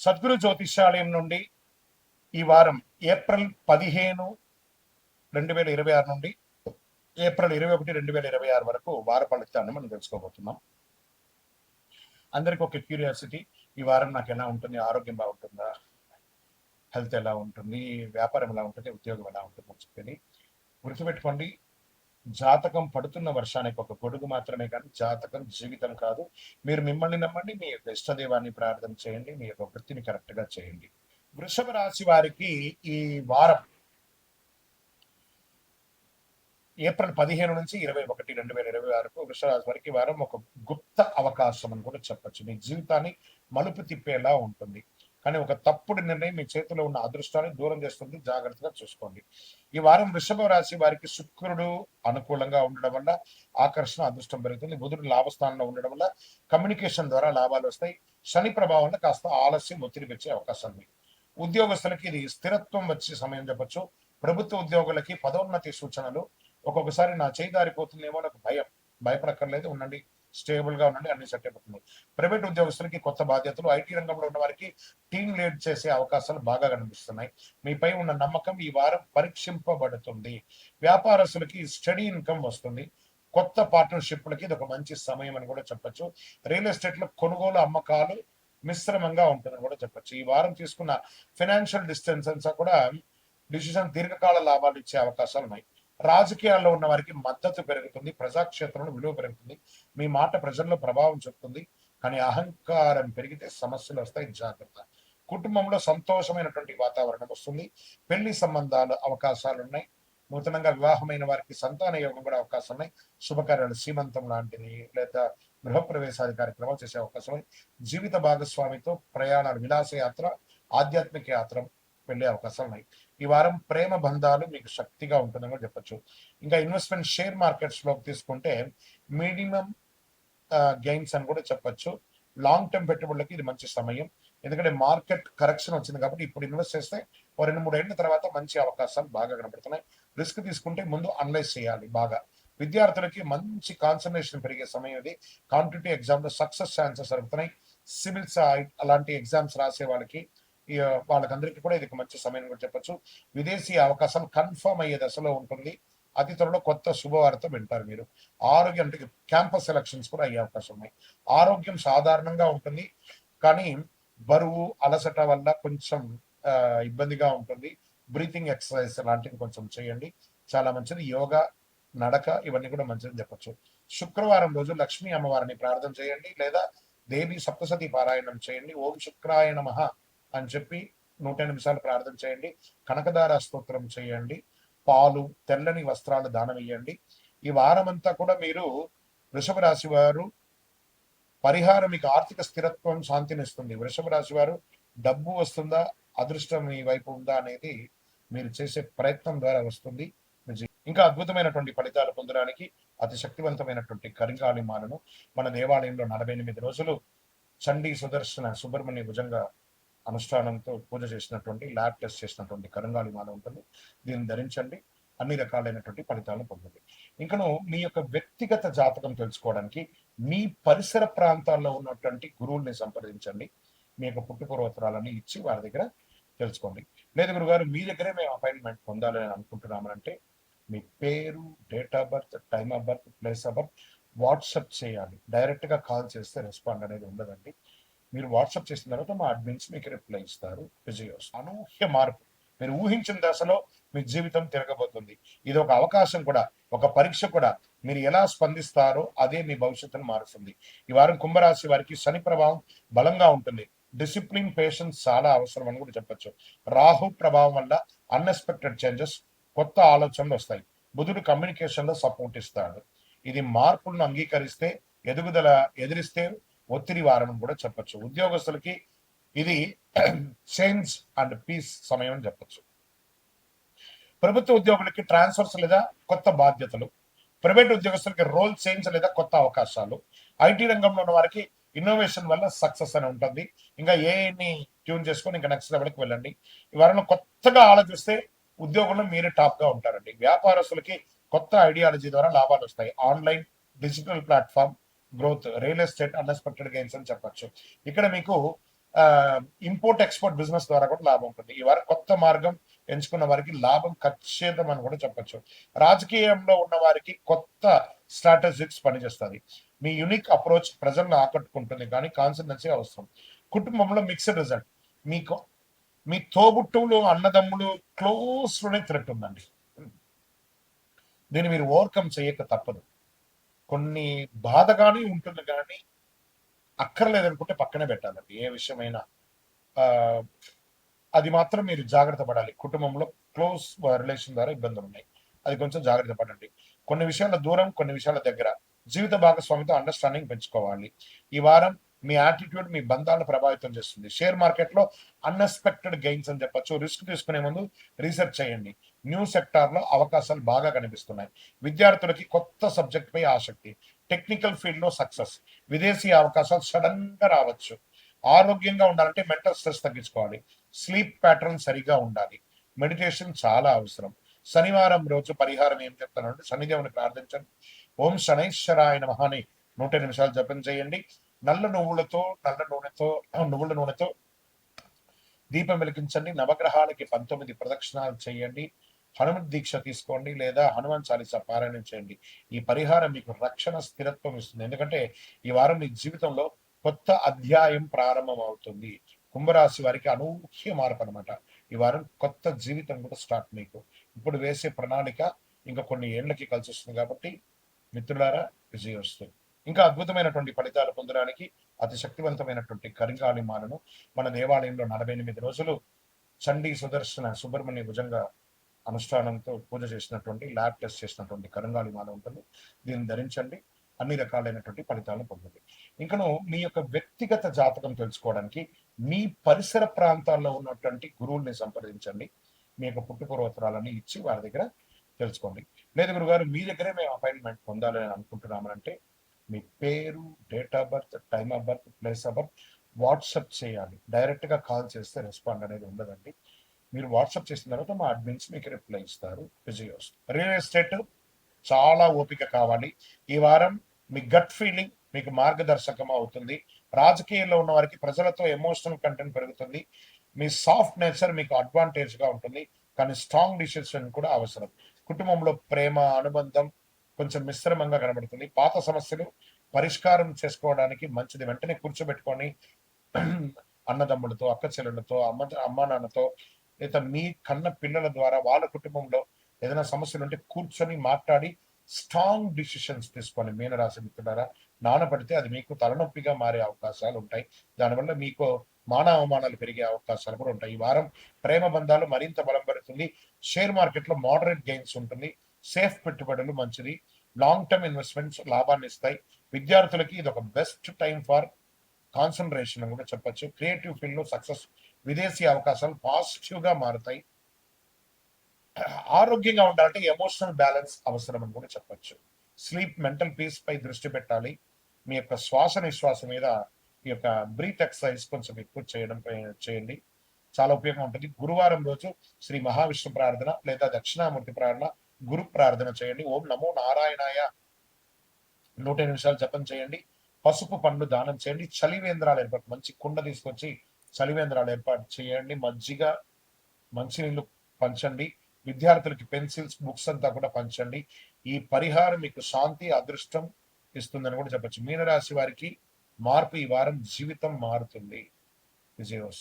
సద్గురు జ్యోతిష్యాలయం నుండి ఈ వారం ఏప్రిల్ 15, 2026 నుండి ఏప్రిల్ 21, 2026 వరకు వార ఫలితాన్ని మనం తెలుసుకోబోతున్నాం. అందరికి ఒక క్యూరియాసిటీ, ఈ వారం నాకు ఎలా ఉంటుంది, ఆరోగ్యం బాగుంటుందా, హెల్త్ ఎలా ఉంటుంది, వ్యాపారం ఎలా ఉంటుంది, ఉద్యోగం ఎలా ఉంటుంది అని చెప్పి గుర్తుపెట్టుకోండి. జాతకం పడుతున్న వర్షానికి ఒక గొడుగు మాత్రమే, కానీ జాతకం జీవితం కాదు. మీరు మిమ్మల్ని నమ్మండి, మీ యొక్క ఇష్టదైవాన్ని ప్రార్థన చేయండి, మీ యొక్క వృత్తిని కరెక్ట్ గా చేయండి. వృషభ రాశి వారికి ఈ వారం ఏప్రిల్ 15 నుంచి 21, 2026 వరకు వృషభ రాశి వారికి వారం ఒక గుప్త అవకాశం అని కూడా చెప్పచ్చు. మీ జీవితాన్ని మలుపు తిప్పేలా ఉంటుంది, కానీ ఒక తప్పుడు నిర్ణయం మీ చేతిలో ఉన్న అదృష్టాన్ని దూరం చేస్తుంది. జాగ్రత్తగా చూసుకోండి. ఈ వారం వృషభ రాశి వారికి శుక్రుడు అనుకూలంగా ఉండడం వల్ల ఆకర్షణ, అదృష్టం పెరుగుతుంది. బుధుడు లాభస్థానంలో ఉండడం వల్ల కమ్యూనికేషన్ ద్వారా లాభాలు వస్తాయి. శని ప్రభావం వల్ల కాస్త ఆలస్యం, ఒత్తిడి పెంచే అవకాశం ఉంది. ఉద్యోగస్తులకి ఇది స్థిరత్వం వచ్చే సమయం చెప్పచ్చు. ప్రభుత్వ ఉద్యోగులకి పదోన్నతి సూచనలు. ఒక్కొక్కసారి నా చేయి దారిపోతుందేమో నాకు భయపడక్కర్లేదు, ఉండండి, స్టేబుల్ గా ఉండండి, అన్ని సెట్ అయిపోతుంది. ప్రైవేట్ ఉద్యోగస్తులకి కొత్త బాధ్యతలు, ఐటీ రంగంలో ఉన్న వారికి టీమ్ లీడ్ చేసే అవకాశాలు బాగా కనిపిస్తున్నాయి. మీపై ఉన్న నమ్మకం ఈ వారం పరీక్షింపబడుతుంది. వ్యాపారస్తులకి స్టడీ ఇన్కమ్ వస్తుంది. కొత్త పార్ట్నర్షిప్లకి ఇది ఒక మంచి సమయం అని కూడా చెప్పొచ్చు. రియల్ ఎస్టేట్ లో కొనుగోలు, అమ్మకాలు మిశ్రమంగా ఉంటుందని కూడా చెప్పొచ్చు. ఈ వారం తీసుకున్న ఫైనాన్షియల్ డిస్టెన్సెస్ కూడా దీర్ఘకాల లాభాలు ఇచ్చే అవకాశాలు ఉన్నాయి. రాజకీయాల్లో ఉన్న వారికి మద్దతు పెరుగుతుంది. ప్రజాక్షేత్రంలో విలువ పెరుగుతుంది. మీ మాట ప్రజల్లో ప్రభావం చూపుతుంది, కానీ అహంకారం పెరిగితే సమస్యలు వస్తాయి, జాగ్రత్త. కుటుంబంలో సంతోషమైనటువంటి వాతావరణం వస్తుంది. పెళ్లి సంబంధాలు అవకాశాలు ఉన్నాయి. నూతనంగా వివాహమైన వారికి సంతాన యోగం కూడా అవకాశం ఉన్నాయి. శుభకార్యాలు, సీమంతం లాంటిది లేదా గృహప్రవేశాది కార్యక్రమాలు చేసే అవకాశం ఉంది. జీవిత భాగస్వామితో ప్రయాణాలు, విలాసయాత్ర, ఆధ్యాత్మిక యాత్ర వెళ్ళే అవకాశాలు ఉన్నాయి. ఈ వారం ప్రేమ బంధాలు మీకు శక్తిగా ఉంటుందని కూడా చెప్పొచ్చు. ఇంకా ఇన్వెస్ట్మెంట్ షేర్ మార్కెట్స్ లోకి తీసుకుంటే మినిమం గెయిన్స్ అని కూడా చెప్పొచ్చు. లాంగ్ టర్మ్ పెట్టుబడులకి ఇది మంచి సమయం, ఎందుకంటే మార్కెట్ కరెక్షన్ వచ్చింది కాబట్టి ఇప్పుడు ఇన్వెస్ట్ చేస్తే 2-3 ఏళ్ల తర్వాత మంచి అవకాశాలు బాగా కనబడుతున్నాయి. రిస్క్ తీసుకుంటే ముందు అనలైజ్ చేయాలి బాగా. విద్యార్థులకి మంచి కాన్సన్ట్రేషన్ పెరిగే సమయం ఇది. కాంపిటేటివ్ ఎగ్జామ్ లో సక్సెస్ ఛాన్సెస్ జరుగుతున్నాయి. సివిల్స్ అలాంటి ఎగ్జామ్స్ రాసే వాళ్ళకందరికీ కూడా ఇది మంచి సమయం కూడా చెప్పొచ్చు. విదేశీ అవకాశం కన్ఫర్మ్ అయ్యే దశలో ఉంటుంది. అతి త్వరలో కొత్త శుభవార్త వింటారు మీరు. ఆరోగ్యం అంటే క్యాంపస్ సెలక్షన్స్ కూడా అయ్యే అవకాశం ఉన్నాయి. ఆరోగ్యం సాధారణంగా ఉంటుంది, కానీ బరువు, అలసట వల్ల కొంచెం ఇబ్బందిగా ఉంటుంది. బ్రీతింగ్ ఎక్సర్సైజ్ లాంటివి కొంచెం చేయండి, చాలా మంచిది. యోగా, నడక ఇవన్నీ కూడా మంచిదని చెప్పొచ్చు. శుక్రవారం రోజు లక్ష్మీ అమ్మవారిని ప్రార్థన చేయండి, లేదా దేవి సప్తసతి పారాయణం చేయండి. ఓం శుక్రాయ నమః అని చెప్పి 108 సార్లు ప్రార్థన చేయండి. కనకదార స్తోత్రం చేయండి. పాలు, తెల్లని వస్త్రాలు దానం ఇవ్వండి. ఈ వారమంతా కూడా మీరు వృషభ రాశి వారు పరిహారం మీకు ఆర్థిక స్థిరత్వం, శాంతినిస్తుంది. వృషభ రాశి వారు డబ్బు వస్తుందా, అదృష్టం మీ వైపు ఉందా అనేది మీరు చేసే ప్రయత్నం ద్వారా వస్తుంది. ఇంకా అద్భుతమైనటువంటి ఫలితాలు పొందడానికి అతి శక్తివంతమైనటువంటి కరింగాళి మాలను మన దేవాలయంలో 48 రోజులు చండీ సుదర్శన సుబ్రహ్మణ్య భుజంగా అనుష్ఠానంతో పూజ చేసినటువంటి, ల్యాబ్ టెస్ట్ చేసినటువంటి కరంగాళి మాల ఉంటుంది. దీన్ని ధరించండి, అన్ని రకాలైనటువంటి ఫలితాలను పొందండి. ఇంకను మీ యొక్క వ్యక్తిగత జాతకం తెలుసుకోవడానికి మీ పరిసర ప్రాంతాల్లో ఉన్నటువంటి గురువుల్ని సంప్రదించండి. మీ యొక్క పుట్టుపూర్వోత్తరాలని ఇచ్చి వారి దగ్గర తెలుసుకోండి. లేదు గురుగారు, మీ దగ్గరే మేము అపాయింట్మెంట్ పొందాలని అనుకుంటున్నామంటే మీ పేరు, date of birth, time of birth, place of birth WhatsApp చేయాలి. డైరెక్ట్ గా కాల్ చేస్తే రెస్పాండ్ అనేది ఉండదండి. మీరు వాట్సాప్ చేసిన తర్వాత మా అడ్మిన్స్ మీకు రిప్లై ఇస్తారు. విజయోస్ అనూహ్య మార్పు, మీరు ఊహించిన దశలో మీ జీవితం తిరగబోతుంది. ఇది ఒక అవకాశం కూడా, ఒక పరీక్ష కూడా. మీరు ఎలా స్పందిస్తారో అదే మీ భవిష్యత్తును మారుస్తుంది. ఈ వారం కుంభరాశి వారికి శని ప్రభావం బలంగా ఉంటుంది. డిసిప్లిన్, పేషెన్స్ చాలా అవసరం అని కూడా చెప్పొచ్చు. రాహు ప్రభావం వల్ల అన్ఎక్స్పెక్టెడ్ చేంజెస్, కొత్త ఆలోచనలు వస్తాయి. బుధుడు కమ్యూనికేషన్ లో సపోర్ట్ ఇస్తాడు. ఇది మార్పులను అంగీకరిస్తే ఎదుగుదల, ఎదిరిస్తే ఒత్తిడి వారం కూడా చెప్పొచ్చు. ఉద్యోగస్తులకి ఇది చేంజ్ అండ్ పీస్ సమయం అని చెప్పొచ్చు. ప్రభుత్వ ఉద్యోగులకి ట్రాన్స్ఫర్స్ లేదా కొత్త బాధ్యతలు, ప్రైవేట్ ఉద్యోగస్తులకి రోల్ చేంజ్ లేదా కొత్త అవకాశాలు, ఐటీ రంగంలో ఉన్న వారికి ఇన్నోవేషన్ వల్ల సక్సెస్ అని ఉంటుంది. ఇంకా ఏఐని ట్యూన్ చేసుకొని ఇంకా నెక్స్ట్ లెవెల్కి వెళ్ళండి. ఈ వారంలో కొత్తగా ఆలోచిస్తే ఉద్యోగంలో మీరే టాప్ గా ఉంటారండి. వ్యాపారస్తులకి కొత్త ఐడియాలజీ ద్వారా లాభాలు వస్తాయి. Online, digital platform growth, real estate unexpected gains అని చెప్పొచ్చు. ఇక్కడ మీకు ఇంపోర్ట్ ఎక్స్పోర్ట్ బిజినెస్ ద్వారా కూడా లాభం ఉంటుంది. ఈ వారం కొత్త మార్గం ఎంచుకున్న వారికి లాభం ఖచ్చితం అని కూడా చెప్పొచ్చు. రాజకీయంలో ఉన్న వారికి కొత్త స్ట్రాటజిక్స్ పనిచేస్తుంది. మీ యునిక్ అప్రోచ్ ప్రజలను ఆకట్టుకుంటుంది, కానీ కాన్సన్ట్రెన్సీ అవసరం. కుటుంబంలో మిక్స్డ్ రిజల్ట్. మీకు మీ తోబుట్టువులు, అన్నదమ్ములు క్లోజ్ లోనే థ్రెట్ ఉందండి. దీన్ని మీరు ఓవర్కమ్ చేయక తప్పదు. కొన్ని బాధగానే ఉంటుంది, కానీ అక్కర్లేదనుకుంటే పక్కనే పెట్టాలండి. ఏ విషయమైనా అది మాత్రం మీరు జాగ్రత్త పడాలి. కుటుంబంలో క్లోజ్ రిలేషన్ ద్వారా ఇబ్బందులు ఉన్నాయి, అది కొంచెం జాగ్రత్త పడండి. కొన్ని విషయాల దూరం, కొన్ని విషయాల దగ్గర. జీవిత భాగస్వామితో అండర్స్టాండింగ్ పెంచుకోవాలి. ఈ వారం మీ యాటిట్యూడ్ మీ బంధాలను ప్రభావితం చేస్తుంది. షేర్ మార్కెట్ లో అన్ఎక్స్పెక్టెడ్ గెయిన్స్ అని చెప్పొచ్చు. రిస్క్ తీసుకునే ముందు రీసెర్చ్ చేయండి. న్యూ సెక్టార్ లో అవకాశాలు బాగా కనిపిస్తున్నాయి. విద్యార్థులకి కొత్త సబ్జెక్ట్ పై ఆసక్తి. టెక్నికల్ ఫీల్డ్ లో సక్సెస్. విదేశీ అవకాశాలు సడన్ గా రావచ్చు. ఆరోగ్యంగా ఉండాలంటే మెంటల్ స్ట్రెస్ తగ్గించుకోవాలి. స్లీప్ ప్యాటర్న్ సరిగా ఉండాలి. మెడిటేషన్ చాలా అవసరం. శనివారం రోజు పరిహారం ఏం చెప్తానంటే, శనిదేవుని ప్రార్థించండి. ఓం శనైశ్వరాయ నమః అని 100 నిమిషాలు జపం చేయండి. నల్ల నువ్వుల నూనెతో దీపం వెలిగించండి. నవగ్రహాలకి 19 ప్రదక్షిణాలు చేయండి. హనుమత్ దీక్ష తీసుకోండి, లేదా హనుమాన్ చాలీసా పారాయణం చేయండి. ఈ పరిహారం మీకు రక్షణ, స్థిరత్వం ఇస్తుంది. ఎందుకంటే ఈ వారం మీ జీవితంలో కొత్త అధ్యాయం ప్రారంభం అవుతుంది. కుంభరాశి వారికి అనూహ్య మార్పు అనమాట. ఈ వారం కొత్త జీవితం కూడా స్టార్ట్. మీకు ఇప్పుడు వేసే ప్రణాళిక ఇంకా కొన్ని ఏళ్లకి కలిసి వస్తుంది. కాబట్టి మిత్రులారా, విజయం వస్తుంది. ఇంకా అద్భుతమైనటువంటి ఫలితాలు పొందడానికి అతి శక్తివంతమైనటువంటి కరింగాళి మాలను మన దేవాలయంలో 48 రోజులు చండీ సుదర్శన సుబ్రహ్మణ్య భుజంగా అనుష్ఠానంతో పూజ చేసినటువంటి, ల్యాబ్ టెస్ట్ చేసినటువంటి కరంగాళి మాల ఉంటుంది. దీన్ని ధరించండి. అన్ని రకాలైనటువంటి ఫలితాలను పొందండి. ఇంకను మీ యొక్క వ్యక్తిగత జాతకం తెలుసుకోవడానికి మీ పరిసర ప్రాంతాల్లో ఉన్నటువంటి గురువుల్ని సంప్రదించండి. మీ యొక్క పుట్టుపూర్వోత్తరాలని ఇచ్చి వారి దగ్గర తెలుసుకోండి. లేదు గురుగారు, మీ దగ్గరే మేము అపాయింట్మెంట్ పొందాలని అనుకుంటున్నామంటే మీ పేరు, date of birth, time of birth, place of birth WhatsApp చేయాలి. డైరెక్ట్ గా కాల్ చేస్తే రెస్పాండ్ అనేది ఉండదండి. మీరు వాట్సాప్ చేసిన తర్వాత మా అడ్మిన్స్ మీకు రిప్లై ఇస్తారు. విజయోస్. రియల్ ఎస్టేట్ చాలా ఓపిక కావాలి. ఈ వారం మీ గట్ ఫీలింగ్ మీకు మార్గదర్శకం అవుతుంది. రాజకీయాల్లో ఉన్న వారికి ప్రజలతో ఎమోషనల్ కంటెంట్ పెరుగుతుంది. మీ సాఫ్ట్ నేచర్ మీకు అడ్వాంటేజ్ గా ఉంటుంది, కానీ స్ట్రాంగ్ డిసిషన్ కూడా అవసరం. కుటుంబంలో ప్రేమ, అనుబంధం కొంచెం మిశ్రమంగా కనబడుతుంది. పాత సమస్యలు పరిష్కారం చేసుకోవడానికి మంచిది. వెంటనే కూర్చోబెట్టుకొని అన్నదమ్ములతో, అక్క చెల్లెళ్ళతో, అమ్మ నాన్నతో, లేదా మీ కన్న పిల్లల ద్వారా వాళ్ళ కుటుంబంలో ఏదైనా సమస్యలు ఉంటే కూర్చొని మాట్లాడి స్ట్రాంగ్ డిసిషన్స్ తీసుకోండి. మీనరాశి మిత్రులారా, నానపడితే అది మీకు తలనొప్పిగా మారే అవకాశాలు ఉంటాయి. దానివల్ల మీకు మాన అవమానాలు పెరిగే అవకాశాలు కూడా ఉంటాయి. ఈ వారం ప్రేమ బంధాలు మరింత బలం పెడుతుంది. షేర్ మార్కెట్ లో మోడరేట్ గెయిన్స్ ఉంటుంది. సేఫ్ పెట్టుబడులు మంచిది. లాంగ్ టర్మ్ ఇన్వెస్ట్మెంట్స్ లాభాన్ని ఇస్తాయి. విద్యార్థులకి ఇది ఒక బెస్ట్ టైం ఫర్ కాన్సన్ట్రేషన్ అని కూడా చెప్పొచ్చు. క్రియేటివ్ ఫీల్డ్ లో సక్సెస్. విదేశీ అవకాశాలు పాజిటివ్ గా మారుతాయి. ఆరోగ్యంగా ఉండాలంటే ఎమోషనల్ బ్యాలెన్స్ అవసరం అని కూడా చెప్పొచ్చు. స్లీప్, మెంటల్ పీస్ పై దృష్టి పెట్టాలి. మీ యొక్క శ్వాస నిశ్వాస మీద ఈ యొక్క బ్రీత్ ఎక్సర్సైజ్ కొంచెం ఎక్కువ చేయండి. చాలా ఉపయోగం ఉంటుంది. గురువారం రోజు శ్రీ మహావిష్ణు ప్రార్థన లేదా దక్షిణామూర్తి ప్రార్థన, గురు ప్రార్థన చేయండి. ఓం నమో నారాయణాయ 100 నిమిషాలు జపం చేయండి. పసుపు పండ్లు దానం చేయండి. చలివేంద్రాలు ఏర్పాటు, మంచి కుండ తీసుకొచ్చి చలివేంద్రాలు ఏర్పాటు చేయండి. మజ్జిగ, మంచినీళ్ళు పంచండి. విద్యార్థులకి పెన్సిల్స్, బుక్స్ అంతా కూడా పంచండి. ఈ పరిహారం మీకు శాంతి, అదృష్టం ఇస్తుందని కూడా చెప్పచ్చు. మీనరాశి వారికి మార్పు ఈ వారం జీవితం మారుతుంది. విజయోస్.